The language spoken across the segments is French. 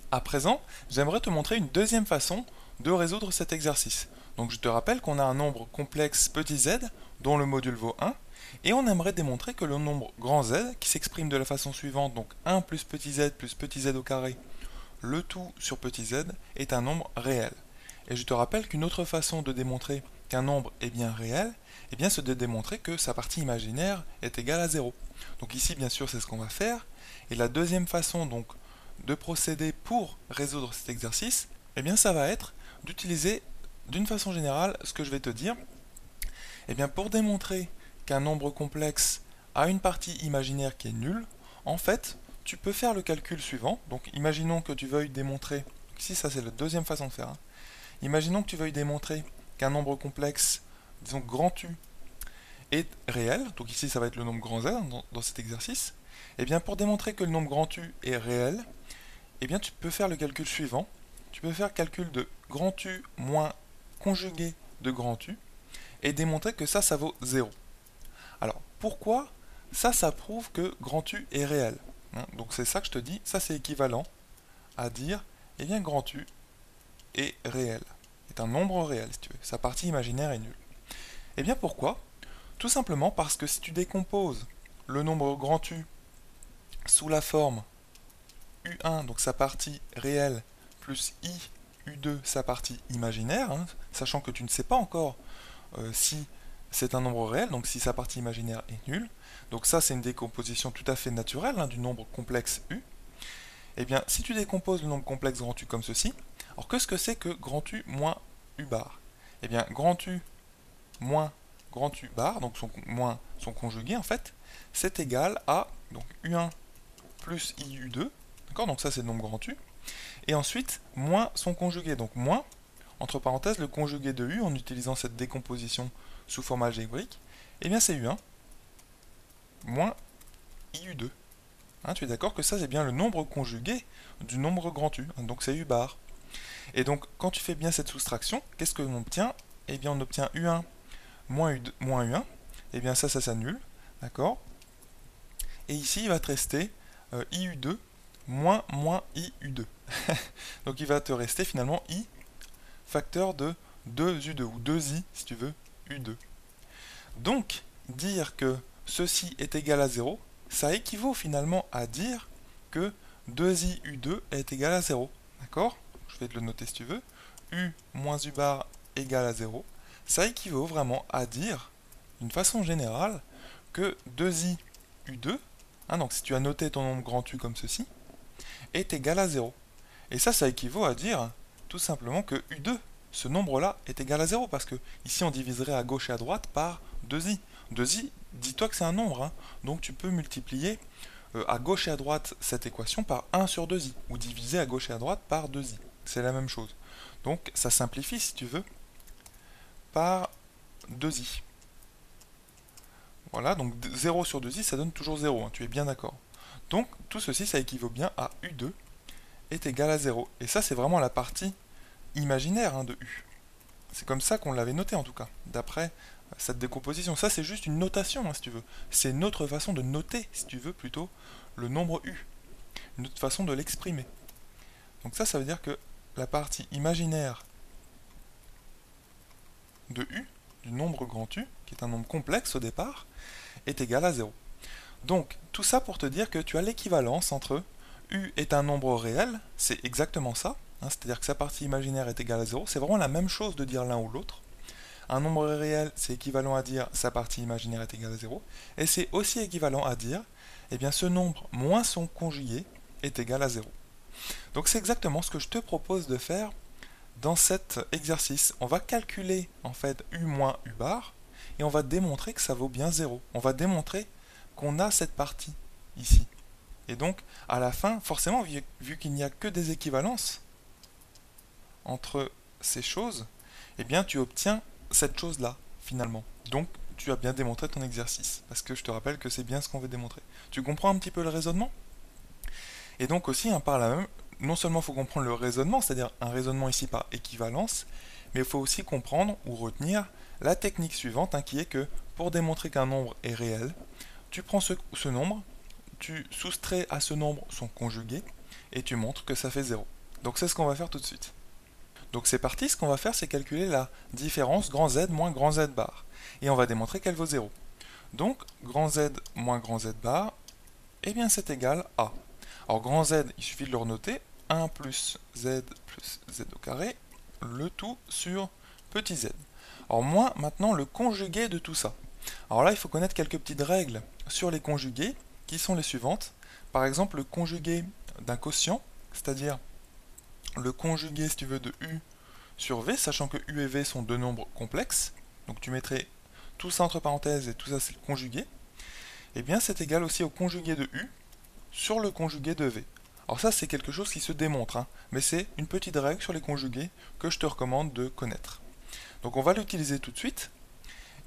À présent, j'aimerais te montrer une deuxième façon de résoudre cet exercice. Donc je te rappelle qu'on a un nombre complexe petit z dont le module vaut 1 et on aimerait démontrer que le nombre grand Z qui s'exprime de la façon suivante, donc 1 plus petit z au carré, le tout sur petit z, est un nombre réel. Et je te rappelle qu'une autre façon de démontrer qu'un nombre est bien réel, c'est de démontrer que sa partie imaginaire est égale à 0. Donc ici, bien sûr, c'est ce qu'on va faire. Et la deuxième façon donc de procéder pour résoudre cet exercice, ça va être d'utiliser d'une façon générale ce que je vais te dire. Pour démontrer qu'un nombre complexe a une partie imaginaire qui est nulle, en fait, tu peux faire le calcul suivant. Donc imaginons que tu veuilles démontrer, ici ça c'est la deuxième façon de faire, hein. Imaginons que tu veuilles démontrer qu'un nombre complexe, disons grand U, est réel, donc ici ça va être le nombre grand Z dans cet exercice. Pour démontrer que le nombre grand U est réel, tu peux faire le calcul suivant. Tu peux faire le calcul de grand U moins conjugué de grand U et démontrer que ça vaut 0. Alors, pourquoi ça prouve que grand U est réel, hein. Donc c'est ça que je te dis, ça c'est équivalent à dire, grand U est réel, est un nombre réel si tu veux, sa partie imaginaire est nulle. Pourquoi? Tout simplement parce que si tu décomposes le nombre grand U sous la forme U1, donc sa partie réelle, plus I, U2, sa partie imaginaire, hein, sachant que tu ne sais pas encore si c'est un nombre réel, donc si sa partie imaginaire est nulle. Donc ça, c'est une décomposition tout à fait naturelle, hein, du nombre complexe U. Si tu décomposes le nombre complexe grand U comme ceci, alors qu'est-ce que c'est que grand U moins U bar? Grand U moins grand U bar, donc moins son conjugué en fait, c'est égal à donc U1 plus IU2, d'accord, donc ça c'est le nombre grand U, et ensuite moins son conjugué, donc moins, entre parenthèses, le conjugué de U en utilisant cette décomposition sous forme algébrique, c'est U1 moins IU2. Hein, tu es d'accord que ça c'est bien le nombre conjugué du nombre grand U, hein, donc c'est U bar. Et donc quand tu fais bien cette soustraction, qu'est-ce que l'on obtient? On obtient U1 moins U1, ça s'annule, d'accord. Et ici il va te rester IU2 moins IU2. Donc il va te rester finalement I facteur de 2U2, ou 2I si tu veux, U2. Donc, dire que ceci est égal à 0, ça équivaut finalement à dire que 2I U2 est égal à 0. D'accord? Je vais te le noter si tu veux. U moins U bar égale à 0. Ça équivaut vraiment à dire, d'une façon générale, que 2I U2, hein, donc si tu as noté ton nombre grand U comme ceci, est égal à 0. Et ça équivaut à dire tout simplement que U2, ce nombre-là, est égal à 0, parce que ici on diviserait à gauche et à droite par 2i. 2i, dis-toi que c'est un nombre, hein, donc tu peux multiplier à gauche et à droite cette équation par 1 sur 2i, ou diviser à gauche et à droite par 2i. C'est la même chose. Donc ça simplifie, si tu veux, par 2i. Voilà, donc 0 sur 2i, ça donne toujours 0, hein, tu es bien d'accord. Donc tout ceci, ça équivaut bien à U2 est égal à 0. Et ça, c'est vraiment la partie imaginaire, hein, de U. C'est comme ça qu'on l'avait noté en tout cas, d'après cette décomposition. Ça c'est juste une notation, hein, si tu veux. C'est une autre façon de noter, si tu veux, plutôt le nombre U. Une autre façon de l'exprimer. Donc ça veut dire que la partie imaginaire de U, du nombre grand U, qui est un nombre complexe au départ, est égale à 0. Donc tout ça pour te dire que tu as l'équivalence entre U est un nombre réel, c'est exactement ça, hein, c'est-à-dire que sa partie imaginaire est égale à 0, c'est vraiment la même chose de dire l'un ou l'autre. Un nombre réel, c'est équivalent à dire sa partie imaginaire est égale à 0, et c'est aussi équivalent à dire, ce nombre moins son conjugué est égal à 0. Donc c'est exactement ce que je te propose de faire dans cet exercice. On va calculer en fait U moins U bar, et on va démontrer que ça vaut bien 0. On va démontrer qu'on a cette partie ici. Et donc, à la fin, forcément, vu qu'il n'y a que des équivalences entre ces choses, tu obtiens cette chose-là, finalement. Donc, tu as bien démontré ton exercice, parce que je te rappelle que c'est bien ce qu'on veut démontrer. Tu comprends un petit peu le raisonnement? Et donc aussi, hein, par là même, non seulement il faut comprendre le raisonnement, c'est-à-dire un raisonnement ici par équivalence, mais il faut aussi comprendre ou retenir la technique suivante, hein, qui est que pour démontrer qu'un nombre est réel, tu prends ce nombre, tu soustrais à ce nombre son conjugué, et tu montres que ça fait 0. Donc c'est ce qu'on va faire tout de suite. Donc c'est parti, ce qu'on va faire c'est calculer la différence grand Z moins grand Z bar. Et on va démontrer qu'elle vaut 0. Donc grand Z moins grand Z bar, eh bien c'est égal à... Alors grand Z, il suffit de le renoter, 1 plus Z au carré, le tout sur petit z. Alors moins maintenant le conjugué de tout ça. Alors là il faut connaître quelques petites règles sur les conjugués qui sont les suivantes. Par exemple le conjugué d'un quotient, c'est-à-dire le conjugué si tu veux de U sur V, sachant que U et V sont deux nombres complexes, donc tu mettrais tout ça entre parenthèses et tout ça c'est le conjugué, et bien c'est égal aussi au conjugué de U sur le conjugué de V. Alors ça c'est quelque chose qui se démontre, hein, mais c'est une petite règle sur les conjugués que je te recommande de connaître. Donc on va l'utiliser tout de suite,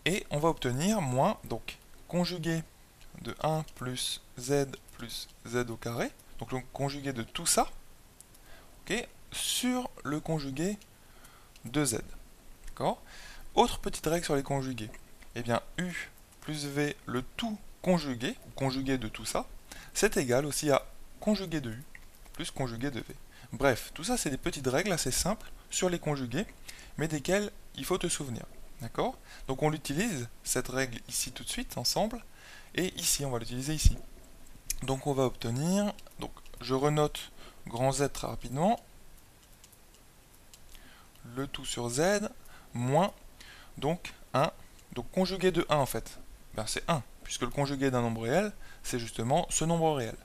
et on va obtenir moins, donc conjugué de 1 plus Z au carré, donc le conjugué de tout ça, okay, sur le conjugué de Z. D'accord ? Autre petite règle sur les conjugués. Eh bien, U plus V, le tout conjugué, ou conjugué de tout ça, c'est égal aussi à conjugué de U plus conjugué de V. Bref, tout ça, c'est des petites règles assez simples sur les conjugués, mais desquelles il faut te souvenir. D'accord ? Donc on l'utilise, cette règle ici tout de suite, ensemble, et ici, on va l'utiliser ici. Donc on va obtenir, donc je renote grand Z très rapidement, le tout sur Z, moins, donc 1, donc conjugué de 1 en fait, ben c'est 1, puisque le conjugué d'un nombre réel, c'est justement ce nombre réel,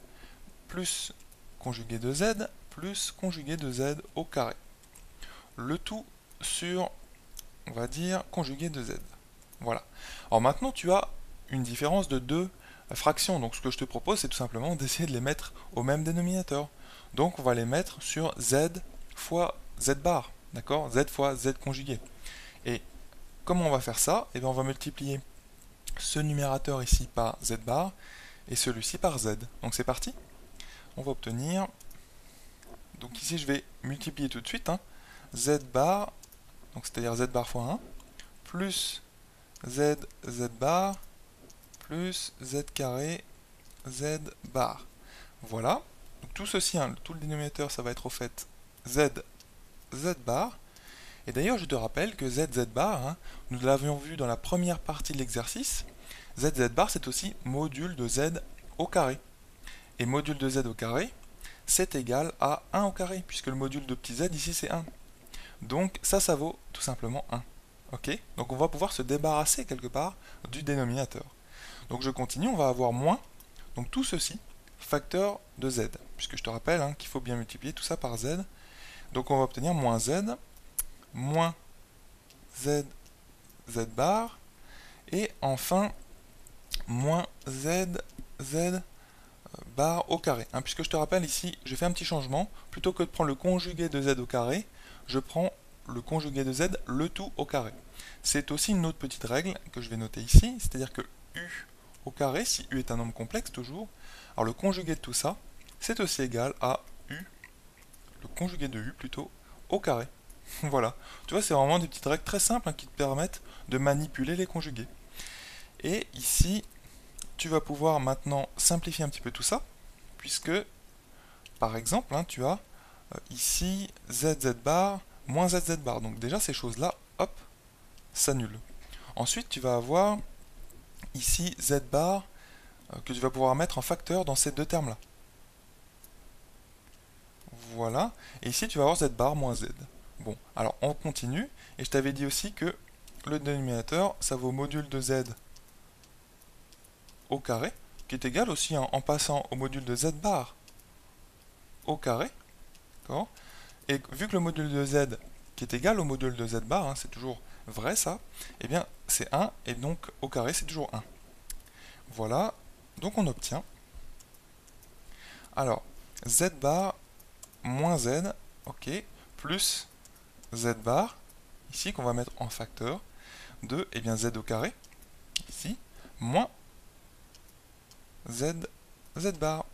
plus conjugué de Z, plus conjugué de Z au carré. Le tout sur, on va dire, conjugué de Z. Voilà. Alors maintenant, tu as une différence de deux fractions, donc ce que je te propose, c'est tout simplement d'essayer de les mettre au même dénominateur. Donc on va les mettre sur Z fois Z bar. D'accord ? Z fois Z conjugué. Et comment on va faire ça ? Eh bien, on va multiplier ce numérateur ici par Z bar et celui-ci par Z. Donc c'est parti. On va obtenir... Donc ici, je vais multiplier tout de suite. Hein, Z bar, donc c'est-à-dire Z bar fois 1, plus Z bar, plus Z carré, Z bar. Voilà. Donc tout ceci, hein, tout le dénominateur, ça va être au fait Z bar. Et d'ailleurs, je te rappelle que Z bar, hein, nous l'avions vu dans la première partie de l'exercice, Z bar, c'est aussi module de Z au carré. Et module de Z au carré, c'est égal à 1 au carré, puisque le module de petit z ici, c'est 1. Donc ça vaut tout simplement 1. Ok ? Donc on va pouvoir se débarrasser quelque part du dénominateur. Donc je continue, on va avoir moins, donc tout ceci, facteur de Z, puisque je te rappelle hein, qu'il faut bien multiplier tout ça par Z. Donc on va obtenir moins Z, moins Z bar, et enfin moins Z bar au carré. Hein, puisque je te rappelle ici, j'ai fait un petit changement, plutôt que de prendre le conjugué de Z au carré, je prends le conjugué de Z, le tout au carré. C'est aussi une autre petite règle que je vais noter ici, c'est-à-dire que U au carré, si U est un nombre complexe toujours, alors le conjugué de tout ça, c'est aussi égal à U, le conjugué de U plutôt, au carré. Voilà, tu vois, c'est vraiment des petites règles très simples hein, qui te permettent de manipuler les conjugués. Et ici, tu vas pouvoir maintenant simplifier un petit peu tout ça, puisque, par exemple, hein, tu as ici ZZ bar moins ZZ bar. Donc déjà, ces choses-là, hop, s'annulent. Ensuite, tu vas avoir ici Z bar que tu vas pouvoir mettre en facteur dans ces deux termes-là. Voilà. Et ici, tu vas avoir Z bar moins Z. Bon, alors on continue. Et je t'avais dit aussi que le dénominateur, ça vaut module de Z au carré, qui est égal aussi en passant au module de Z bar au carré. D'accord ? Et vu que le module de Z qui est égal au module de Z bar, hein, c'est toujours vrai ça, eh bien c'est 1, et donc au carré c'est toujours 1. Voilà, donc on obtient, alors, Z bar moins Z, ok, plus Z bar, ici qu'on va mettre en facteur, de, eh bien Z au carré, ici, moins Z bar.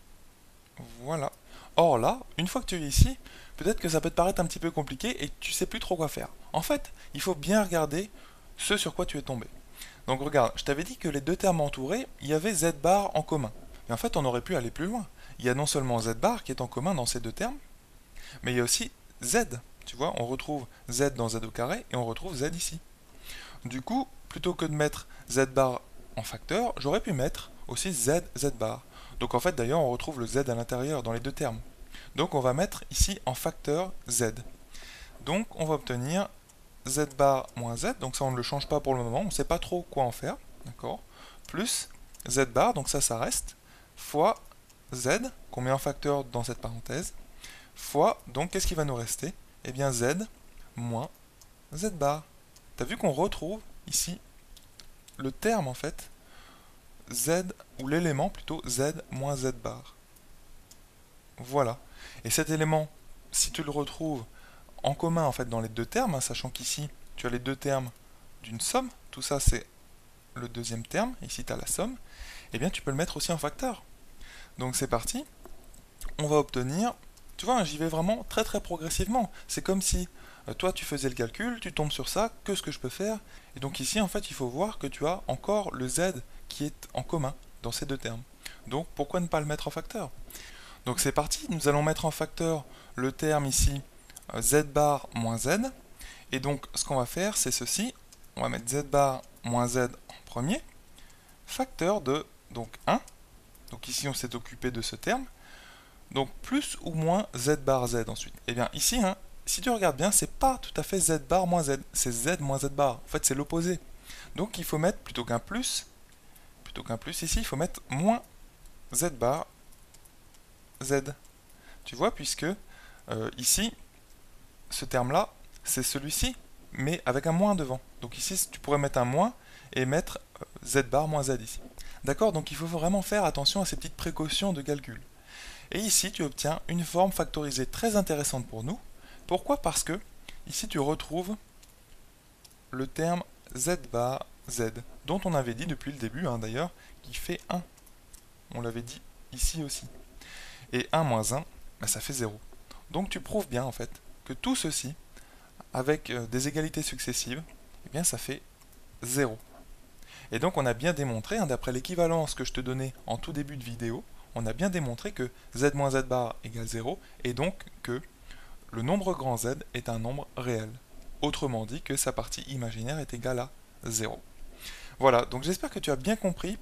Voilà. Or là, une fois que tu es ici, peut-être que ça peut te paraître un petit peu compliqué et tu sais plus trop quoi faire. En fait, il faut bien regarder ce sur quoi tu es tombé. Donc regarde, je t'avais dit que les deux termes entourés, il y avait Z bar en commun. Et en fait, on aurait pu aller plus loin. Il y a non seulement Z bar qui est en commun dans ces deux termes, Mais il y a aussi z. Tu vois, on retrouve z dans z au carré et on retrouve z ici. Du coup, plutôt que de mettre z bar en facteur, j'aurais pu mettre aussi z bar. Donc en fait, d'ailleurs, on retrouve le z à l'intérieur dans les deux termes. Donc on va mettre ici en facteur z. Donc on va obtenir z bar moins z, donc ça on ne le change pas pour le moment, on ne sait pas trop quoi en faire, d'accord, plus z bar, donc ça reste, fois z, qu'on met en facteur dans cette parenthèse, fois, donc qu'est-ce qui va nous rester? Eh bien z moins z bar. T'as vu qu'on retrouve ici le terme en fait, z, ou l'élément plutôt z moins z bar. Voilà. Et cet élément, si tu le retrouves en commun en fait dans les deux termes, hein, sachant qu'ici tu as les deux termes d'une somme, tout ça c'est le deuxième terme, ici tu as la somme, et bien tu peux le mettre aussi en facteur. Donc c'est parti, on va obtenir, tu vois, j'y vais vraiment très très progressivement, c'est comme si toi tu faisais le calcul, tu tombes sur ça, que ce que je peux faire, et donc ici en fait il faut voir que tu as encore le z qui est en commun dans ces deux termes. Donc pourquoi ne pas le mettre en facteur? Donc c'est parti, nous allons mettre en facteur le terme ici z bar moins z, et donc ce qu'on va faire c'est ceci, on va mettre z bar moins z en premier, facteur de donc 1, donc ici on s'est occupé de ce terme, donc plus ou moins z bar z ensuite. Et bien ici, hein, si tu regardes bien, c'est pas tout à fait z bar moins z, c'est z moins z bar, en fait c'est l'opposé. Donc il faut mettre plutôt qu'un plus ici, il faut mettre moins z bar z. Tu vois, puisque ici, ce terme-là, c'est celui-ci, mais avec un moins devant. Donc ici, tu pourrais mettre un moins et mettre z bar moins z ici. D'accord? Donc il faut vraiment faire attention à ces petites précautions de calcul. Et ici, tu obtiens une forme factorisée très intéressante pour nous. Pourquoi? Parce que ici, tu retrouves le terme z bar z, dont on avait dit depuis le début, hein, d'ailleurs, qui fait 1. On l'avait dit ici aussi. Et 1 moins 1, ben, ça fait 0. Donc tu prouves bien en fait que tout ceci, avec des égalités successives, eh bien ça fait 0. Et donc on a bien démontré, hein, d'après l'équivalence que je te donnais en tout début de vidéo, on a bien démontré que z moins z bar égale 0, et donc que le nombre grand Z est un nombre réel. Autrement dit que sa partie imaginaire est égale à 0. Voilà, donc j'espère que tu as bien compris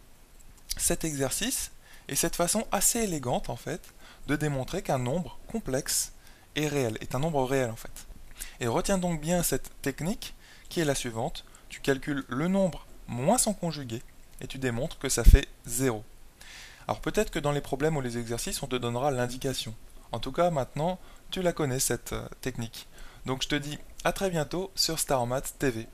cet exercice, et cette façon assez élégante en fait, de démontrer qu'un nombre complexe est réel, est un nombre réel en fait. Et retiens donc bien cette technique qui est la suivante, tu calcules le nombre moins son conjugué, et tu démontres que ça fait 0. Alors peut-être que dans les problèmes ou les exercices, on te donnera l'indication. En tout cas, maintenant, tu la connais cette technique. Donc je te dis à très bientôt sur Star Maths TV.